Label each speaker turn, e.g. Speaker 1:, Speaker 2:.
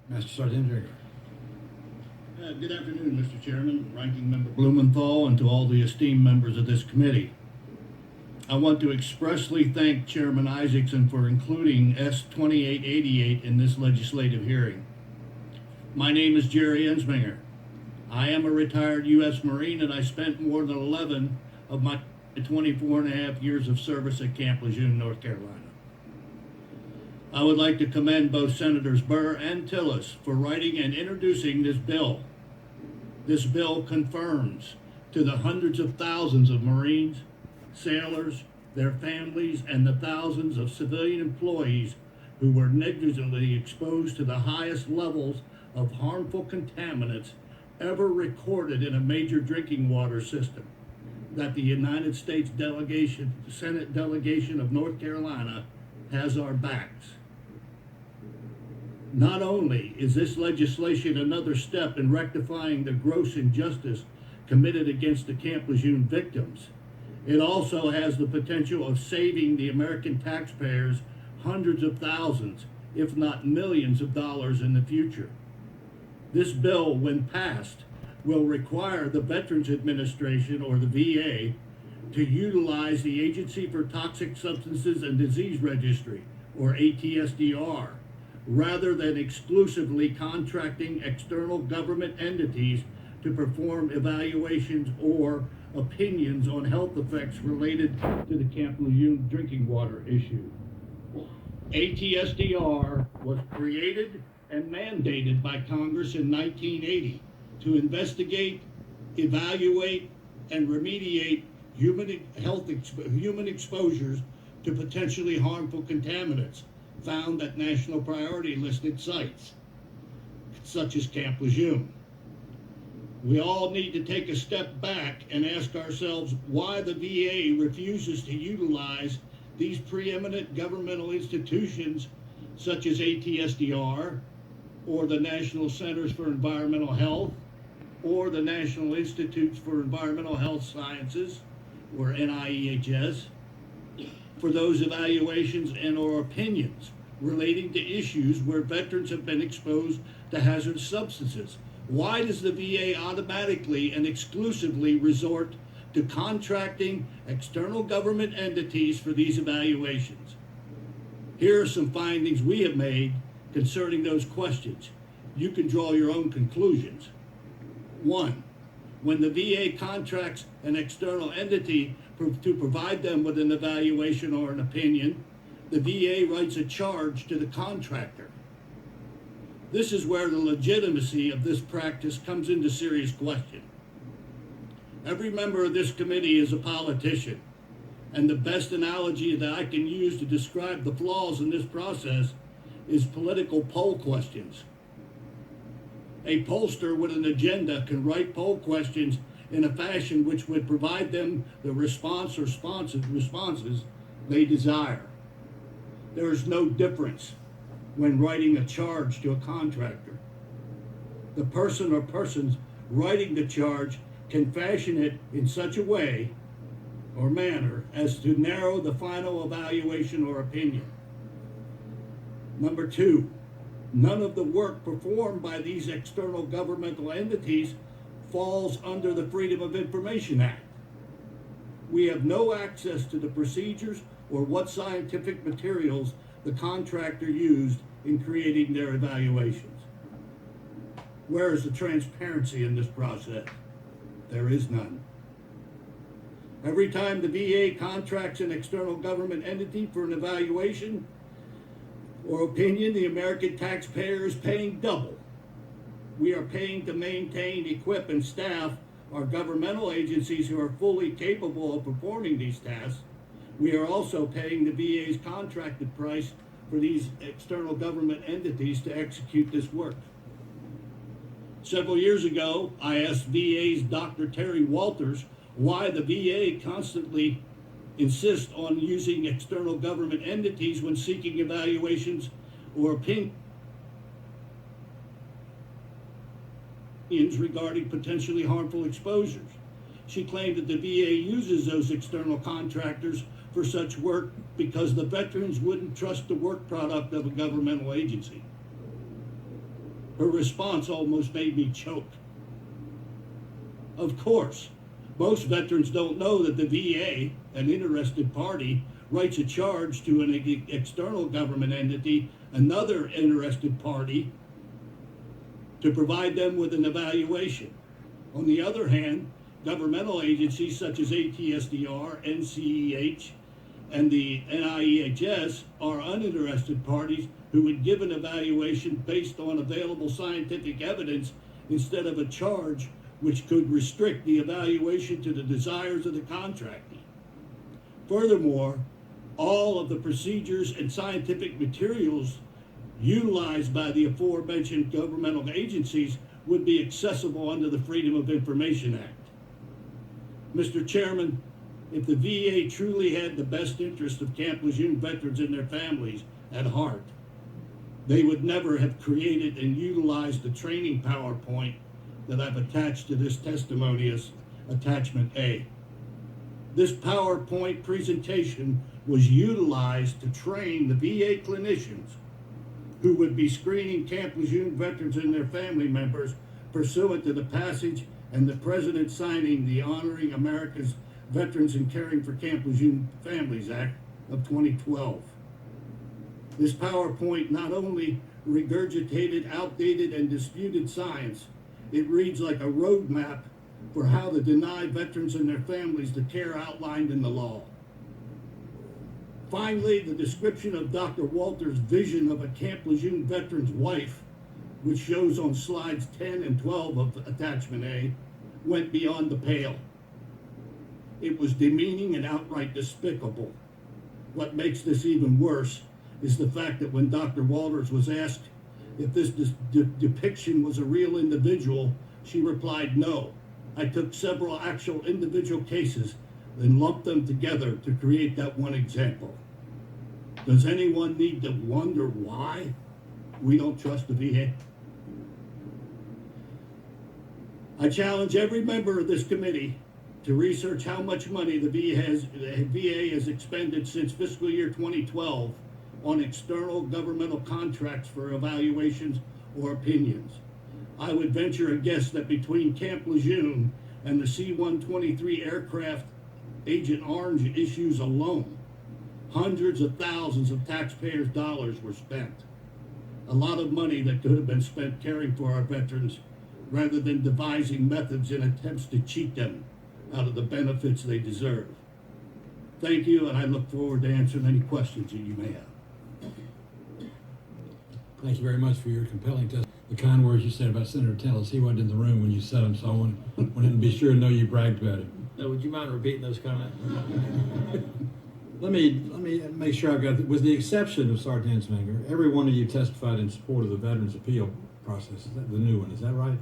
Speaker 1: Master Sergeant Ensminger.
Speaker 2: Good afternoon, Mr. Chairman, Ranking Member Blumenthal, and to all the esteemed members of this committee. I want to expressly thank Chairman Isaacson for including S-2888 in this legislative hearing. My name is Jerry Ensminger. I am a retired U.S. Marine, and I spent more than 11 of my 24 and a half years of service at Camp Lejeune, North Carolina. I would like to commend both Senators Burr and Tillis for writing and introducing this bill. This bill confirms to the hundreds of thousands of Marines, sailors, their families, and the thousands of civilian employees who were negligently exposed to the highest levels of harmful contaminants ever recorded in a major drinking water system, that the United States delegation, Senate delegation of North Carolina, has our backs. Not only is this legislation another step in rectifying the gross injustice committed against the Camp Lejeune victims, it also has the potential of saving the American taxpayers hundreds of thousands, if not millions of dollars in the future. This bill, when passed, will require the Veterans Administration, or the VA, to utilize the Agency for Toxic Substances and Disease Registry, or ATSDR, rather than exclusively contracting external government entities to perform evaluations or opinions on health effects related to the Camp Lejeune drinking water issue. ATSDR was created and mandated by Congress in 1980 to investigate, evaluate, and remediate human exposures to potentially harmful contaminants found at national priority listed sites, such as Camp Lejeune. We all need to take a step back and ask ourselves why the VA refuses to utilize these preeminent governmental institutions such as ATSDR, or the National Centers for Environmental Health, or the National Institutes for Environmental Health Sciences, or NIEHS, for those evaluations and or opinions relating to issues where veterans have been exposed to hazardous substances. Why does the VA automatically and exclusively resort to contracting external government entities for these evaluations? Here are some findings we have made concerning those questions. You can draw your own conclusions. 1. When the VA contracts an external entity to provide them with an evaluation or an opinion, the VA writes a charge to the contractor. This is where the legitimacy of this practice comes into serious question. Every member of this committee is a politician, and the best analogy that I can use to describe the flaws in this process is political poll questions. A pollster with an agenda can write poll questions in a fashion which would provide them the responses they desire. There is no difference when writing a charge to a contractor. The person or persons writing the charge can fashion it in such a way or manner as to narrow the final evaluation or opinion. Number 2, none of the work performed by these external governmental entities falls under the Freedom of Information Act. We have no access to the procedures or what scientific materials the contractor used in creating their evaluations. Where is the transparency in this process? There is none. Every time the VA contracts an external government entity for an evaluation or opinion, the American taxpayer is paying double. We are paying to maintain, equip, and staff our governmental agencies who are fully capable of performing these tasks. We are also paying the VA's contracted price for these external government entities to execute this work. Several years ago, I asked VA's Dr. Terry Walters why the VA constantly insists on using external government entities when seeking evaluations or opinions regarding potentially harmful exposures. She claimed that the VA uses those external contractors for such work because the veterans wouldn't trust the work product of a governmental agency. Her response almost made me choke. Of course, most veterans don't know that the VA, an interested party, writes a charge to an external government entity, another interested party, to provide them with an evaluation. On the other hand, governmental agencies such as ATSDR, NCEH, and the NIEHS are uninterested parties who would give an evaluation based on available scientific evidence instead of a charge which could restrict the evaluation to the desires of the contractor. Furthermore, all of the procedures and scientific materials utilized by the aforementioned governmental agencies would be accessible under the Freedom of Information Act. Mr. Chairman, if the VA truly had the best interest of Camp Lejeune veterans and their families at heart, they would never have created and utilized the training PowerPoint that I've attached to this testimony as Attachment A. This PowerPoint presentation was utilized to train the VA clinicians who would be screening Camp Lejeune veterans and their family members pursuant to the passage and the President signing the Honoring America's Veterans and Caring for Camp Lejeune Families Act of 2012. This PowerPoint not only regurgitated outdated and disputed science, it reads like a roadmap for how to deny veterans and their families the care outlined in the law. Finally, the description of Dr. Walter's vision of a Camp Lejeune veteran's wife, which shows on slides 10 and 12 of Attachment A, went beyond the pale. It was demeaning and outright despicable. What makes this even worse is the fact that when Dr. Walters was asked if this depiction was a real individual, she replied, "No. I took several actual individual cases and lumped them together to create that one example." Does anyone need to wonder why we don't trust the VA? I challenge every member of this committee to research how much money the VA has expended since fiscal year 2012 on external governmental contracts for evaluations or opinions. I would venture a guess that between Camp Lejeune and the C-123 aircraft Agent Orange issues alone, hundreds of thousands of taxpayers' dollars were spent. A lot of money that could have been spent caring for our veterans rather than devising methods in attempts to cheat them out of the benefits they deserve. Thank you, and I look forward to answering any questions that you may have.
Speaker 1: Thank you very much for your compelling testimony. The kind words you said about Senator Tellis, he wasn't in the room when you said them, so I wanted to be sure to know you bragged about him.
Speaker 3: Now, would you mind repeating those comments?
Speaker 1: Let me make sure I've got it. With the exception of Sergeant Ensminger, every one of you testified in support of the Veterans Appeal process. Is that the new one? Is that right?